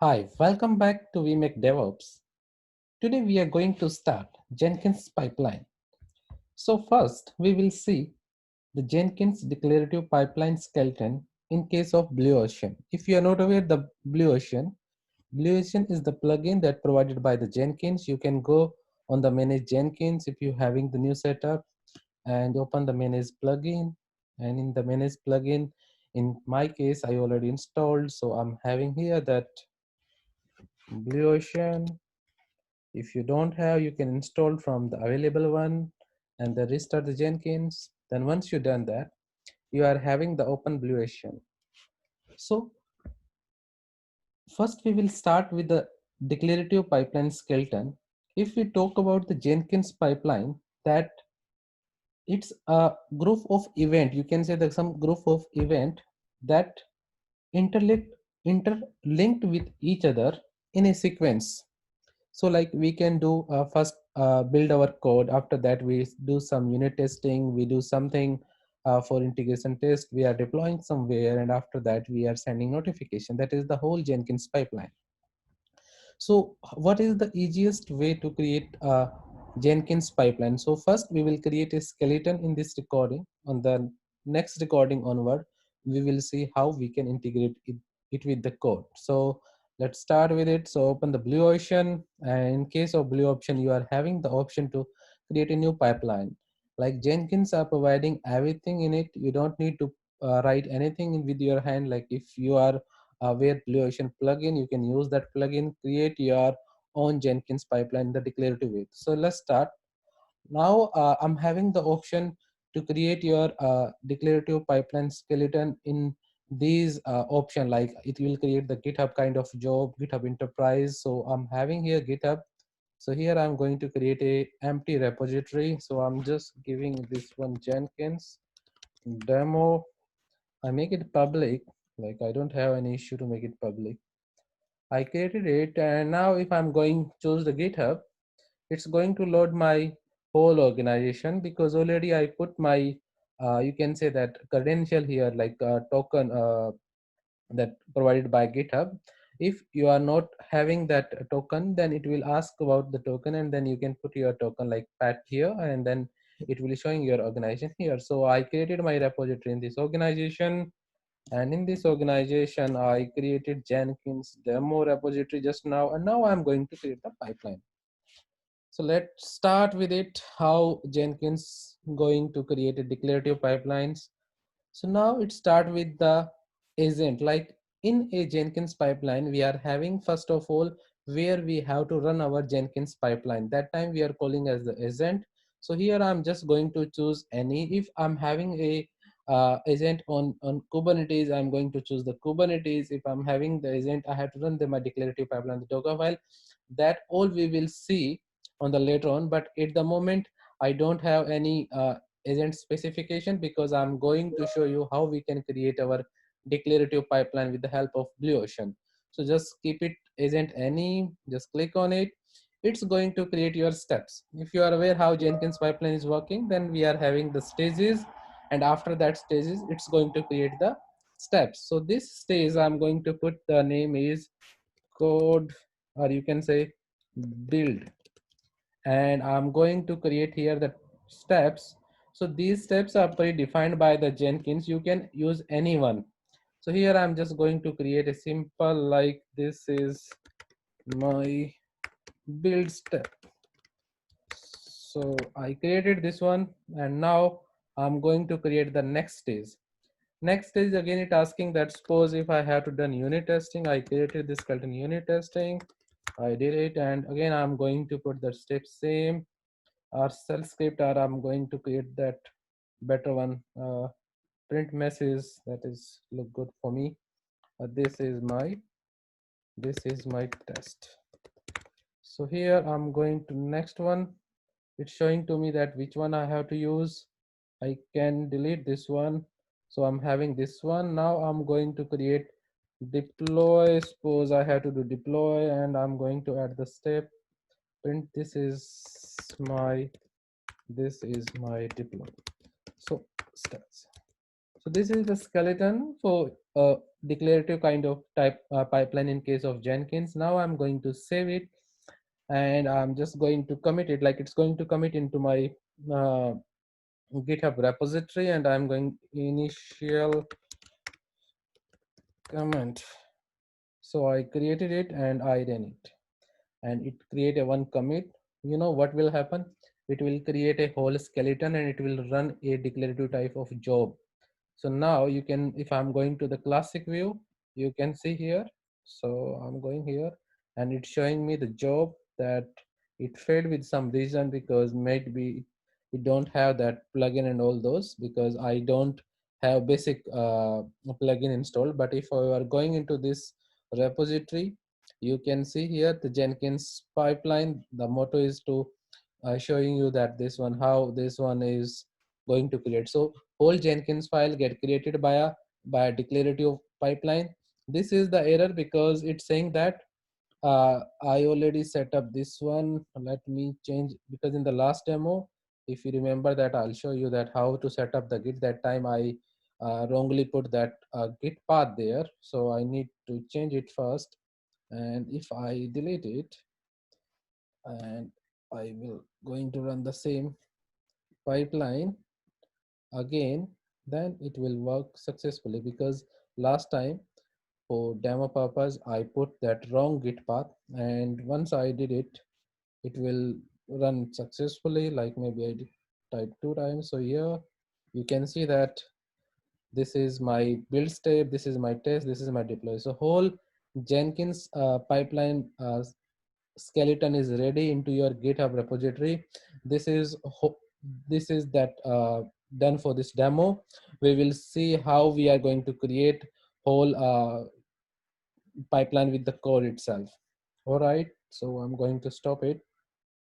Hi, welcome back to We Make DevOps. Today we are going to start Jenkins pipeline. So first we will see the Jenkins declarative pipeline skeleton in case of Blue Ocean. If you are not aware the Blue Ocean is the plugin that provided by the Jenkins. You can go on the manage Jenkins if you're having the new setup and open the manage plugin, and in the manage plugin, in my case I already installed, so I'm having here that Blue Ocean. If you don't have, you can install from the available one and then restart the Jenkins. Then once you've done that, you are having the open Blue Ocean. So first we will start with the declarative pipeline skeleton. If we talk about the Jenkins pipeline, that it's a group of event, you can say that some group of event that interlinked interlinked with each other in a sequence. So like we can do first build our code. After that we do some unit testing, we do something for integration test, we are deploying somewhere, and after that we are sending notification. That is the whole Jenkins pipeline. So what is the easiest way to create a Jenkins pipeline? So first we will create a skeleton in this recording. On the next recording onward, we will see how we can integrate it with the code. So let's start with it. So open the Blue Ocean, and in case of Blue Ocean, you are having the option to create a new pipeline. Like Jenkins are providing everything in it. You don't need to write anything with your hand. Like if you are where Blue Ocean plugin, you can use that plugin, create your own Jenkins pipeline the declarative way. So let's start. Now I'm having the option to create your declarative pipeline skeleton in these option. Like it will create the GitHub kind of job, GitHub Enterprise. So I'm having here GitHub. So here I'm going to create a empty repository. So I'm just giving this one Jenkins demo. I make it public. Like I don't have any issue to make it public. I created it, and now if I'm going choose the GitHub, it's going to load my whole organization because already I put my you can say that credential here, like a token that provided by GitHub. If you are not having that token, then it will ask about the token, and then you can put your token like pat here, and then it will showing your organization here. So I created my repository in this organization, and in this organization I created Jenkins demo repository just now, and now I'm going to create the pipeline. So let's start with it, how Jenkins going to create a declarative pipelines. So now it start with the agent. Like in a Jenkins pipeline, we are having first of all where we have to run our Jenkins pipeline. That time we are calling as the agent. So here I'm just going to choose any. If I'm having a agent on Kubernetes, I'm going to choose the Kubernetes. If I'm having the agent, I have to run my declarative pipeline, the Docker file. That all we will see on the later on. But at the moment, I don't have any agent specification because I'm going to show you how we can create our declarative pipeline with the help of Blue Ocean. So just keep it agent any, just click on it. It's going to create your steps. If you are aware how Jenkins pipeline is working, then we are having the stages, and after that stages, it's going to create the steps. So this stage, I'm going to put the name is code, or you can say build, and I'm going to create here the steps. So these steps are predefined by the Jenkins. You can use any one. So here I'm just going to create a simple, like this is my build step. So I created this one, and now I'm going to create the next stage. Next stage, again it asking that suppose if I have to done unit testing. I created this skeleton unit testing, I did it, and again I'm going to put the step same or shell script, or I'm going to create that better one, print message, that is look good for me. This is my test. So here I'm going to next one. It's showing to me that which one I have to use. I can delete this one. So I'm having this one. Now I'm going to create deploy. Suppose I have to do deploy, and I'm going to add the step print this is my deploy. So stats. So this is the skeleton for declarative kind of type pipeline in case of Jenkins. Now I'm going to save it, and I'm just going to commit it, like it's going to commit into my uh, GitHub repository, and I'm going initial comment. So I created it and I ran it, and it create a one commit. You know what will happen? It will create a whole skeleton and it will run a declarative type of job. So now you can, if I'm going to the classic view, you can see here. So I'm going here and it's showing me the job that it failed with some reason, because maybe it don't have that plugin and all those, because I don't have basic plugin installed. But if I are going into this repository, you can see here the Jenkins pipeline. The motto is to showing you that this one, how this one is going to create. So whole Jenkins file get created by a declarative pipeline. This is the error because it's saying that I already set up this one. Let me change, because in the last demo, if you remember that, I'll show you that how to set up the Git. That time I wrongly put that Git path there. So I need to change it first. And if I delete it, and I will going to run the same pipeline again, then it will work successfully, because last time for demo purpose I put that wrong git path, and once I did it, it will run successfully. Like maybe I did type 2 times. So here you can see that this is my build step, this is my test, this is my deploy. So whole Jenkins pipeline skeleton is ready into your GitHub repository. This is this is that done for this demo. We will see how we are going to create whole pipeline with the code itself. All right, so I'm going to stop it.